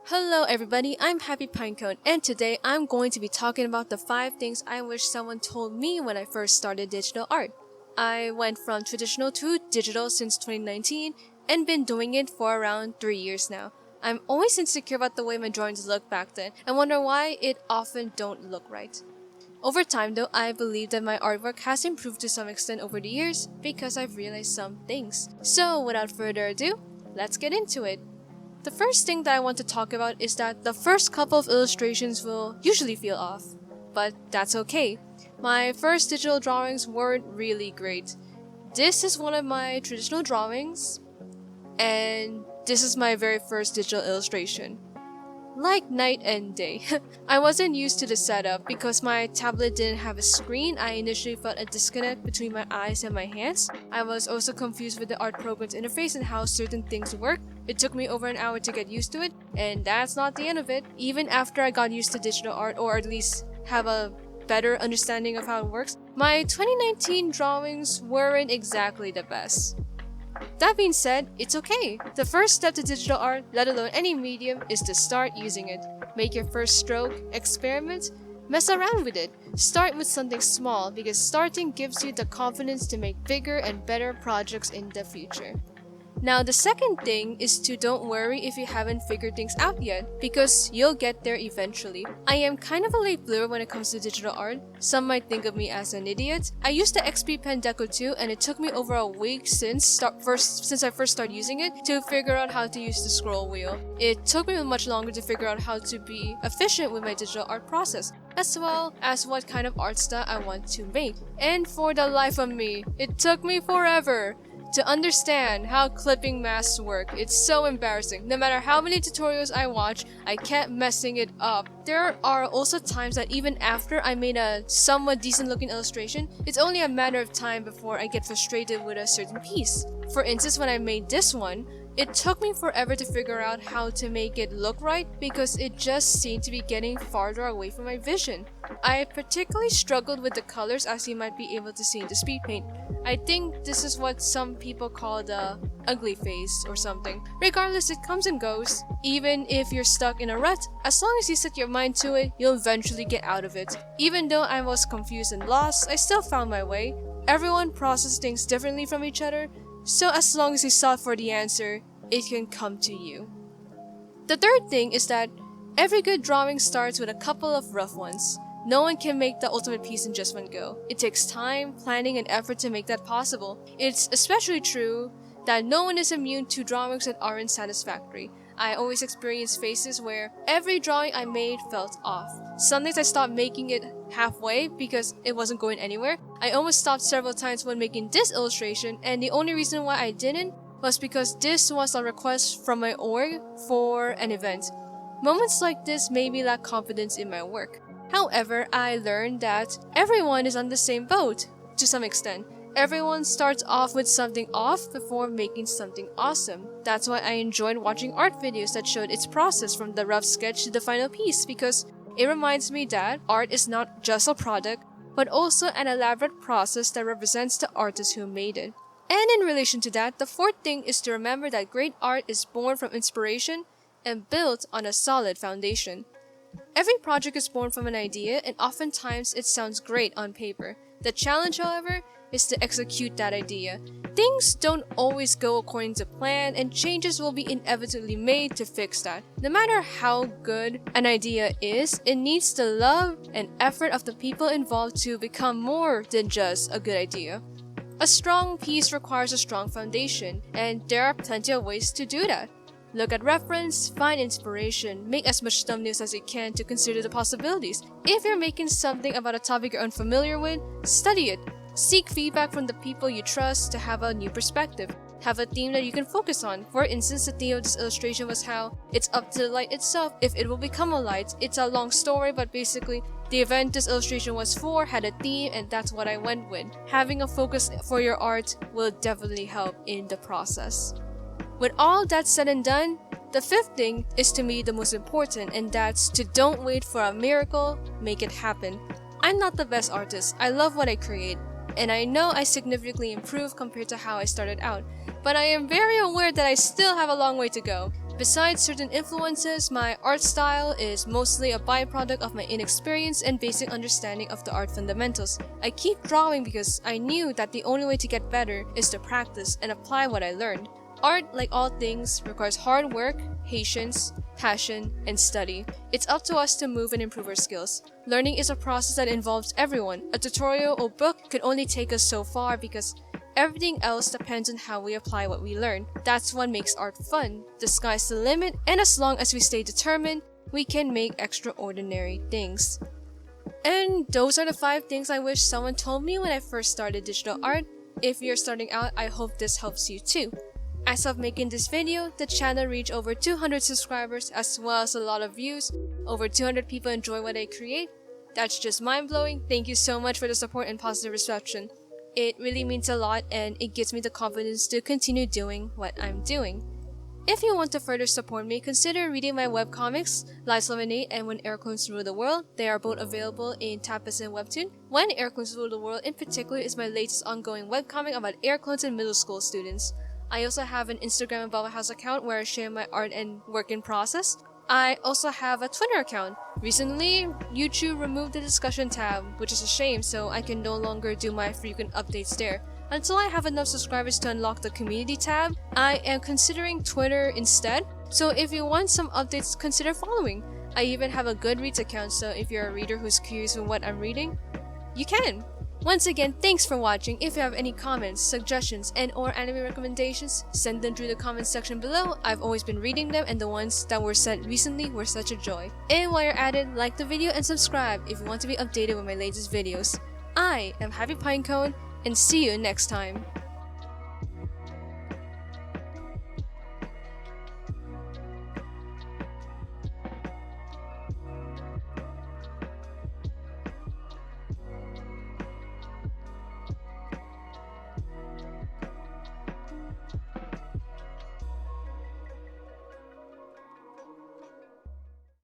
Hello everybody, I'm Happy Pinecone and today I'm going to be talking about the 5 things I wish someone told me when I first started digital art. I went from traditional to digital since 2019 and been doing it for around 3 years now. I'm always insecure about the way my drawings look back then and wonder why it often don't look right. Over time though, I believe that my artwork has improved to some extent over the years because I've realized some things. So without further ado, let's get into it. The first thing that I want to talk about is that the first couple of illustrations will usually feel off, but that's okay. My first digital drawings weren't really great. This is one of my traditional drawings, and this is my very first digital illustration. Like night and day. I wasn't used to the setup because my tablet didn't have a screen. I initially felt a disconnect between my eyes and my hands. I was also confused with the art program's interface and how certain things work. It took me over an hour to get used to it, and that's not the end of it. Even after I got used to digital art, or at least have a better understanding of how it works, my 2019 drawings weren't exactly the best. That being said, it's okay. The first step to digital art, let alone any medium, is to start using it. Make your first stroke, experiment, mess around with it. Start with something small because starting gives you the confidence to make bigger and better projects in the future. Now, the second thing is to don't worry if you haven't figured things out yet, because you'll get there eventually. I am kind of a late bloomer when it comes to digital art. Some might think of me as an idiot. I used the XP Pen Deco 2 and it took me over a week since I first started using it to figure out how to use the scroll wheel. It took me much longer to figure out how to be efficient with my digital art process, as well as what kind of art style I want to make. And for the life of me, it took me forever to understand how clipping masks work. It's so embarrassing. No matter how many tutorials I watch, I kept messing it up. There are also times that even after I made a somewhat decent looking illustration, it's only a matter of time before I get frustrated with a certain piece. For instance, when I made this one, it took me forever to figure out how to make it look right because it just seemed to be getting farther away from my vision. I particularly struggled with the colors, as you might be able to see in the speed paint. I think this is what some people call the ugly phase or something. Regardless, it comes and goes. Even if you're stuck in a rut, as long as you set your mind to it, you'll eventually get out of it. Even though I was confused and lost, I still found my way. Everyone processes things differently from each other, so as long as you sought for the answer, it can come to you. The third thing is that every good drawing starts with a couple of rough ones. No one can make the ultimate piece in just one go. It takes time, planning, and effort to make that possible. It's especially true that no one is immune to drawings that aren't satisfactory. I always experience phases where every drawing I made felt off. Some days I stopped making it halfway because it wasn't going anywhere. I almost stopped several times when making this illustration, and the only reason why I didn't was because this was a request from my org for an event. Moments like this made me lack confidence in my work. However, I learned that everyone is on the same boat, to some extent. Everyone starts off with something off before making something awesome. That's why I enjoyed watching art videos that showed its process from the rough sketch to the final piece, because it reminds me that art is not just a product, but also an elaborate process that represents the artist who made it. And in relation to that, the fourth thing is to remember that great art is born from inspiration and built on a solid foundation. Every project is born from an idea, and oftentimes it sounds great on paper. The challenge, however, is to execute that idea. Things don't always go according to plan, and changes will be inevitably made to fix that. No matter how good an idea is, it needs the love and effort of the people involved to become more than just a good idea. A strong piece requires a strong foundation, and there are plenty of ways to do that. Look at reference, find inspiration, make as much thumbnails as you can to consider the possibilities. If you're making something about a topic you're unfamiliar with, study it. Seek feedback from the people you trust to have a new perspective. Have a theme that you can focus on. For instance, the theme of this illustration was how it's up to the light itself if it will become a light. It's a long story, but basically, the event this illustration was for had a theme, and that's what I went with. Having a focus for your art will definitely help in the process. With all that said and done, the fifth thing is to me the most important, and that's to don't wait for a miracle, make it happen. I'm not the best artist. I love what I create, and I know I significantly improved compared to how I started out, but I am very aware that I still have a long way to go. Besides certain influences, my art style is mostly a byproduct of my inexperience and basic understanding of the art fundamentals. I keep drawing because I knew that the only way to get better is to practice and apply what I learned. Art, like all things, requires hard work, patience, passion, and study. It's up to us to move and improve our skills. Learning is a process that involves everyone. A tutorial or book could only take us so far because everything else depends on how we apply what we learn. That's what makes art fun. The sky's the limit, and as long as we stay determined, we can make extraordinary things. And those are the 5 things I wish someone told me when I first started digital art. If you're starting out, I hope this helps you too. As of making this video, the channel reached over 200 subscribers as well as a lot of views. Over 200 people enjoy what I create. That's just mind-blowing. Thank you so much for the support and positive reception. It really means a lot and it gives me the confidence to continue doing what I'm doing. If you want to further support me, consider reading my webcomics, Lives Lemonade and When Airclones Rule the World. They are both available in Tapas and Webtoon. When Airclones Rule the World in particular is my latest ongoing webcomic about airclones and middle school students. I also have an Instagram and Bubble House account where I share my art and work in process. I also have a Twitter account. Recently, YouTube removed the discussion tab, which is a shame, so I can no longer do my frequent updates there. Until I have enough subscribers to unlock the community tab, I am considering Twitter instead. So if you want some updates, consider following. I even have a Goodreads account, so if you're a reader who's curious on what I'm reading, you can. Once again, thanks for watching. If you have any comments, suggestions, and or anime recommendations, send them through the comments section below. I've always been reading them and the ones that were sent recently were such a joy. And while you're at it, like the video and subscribe if you want to be updated with my latest videos. I am Happy Pinecone and see you next time.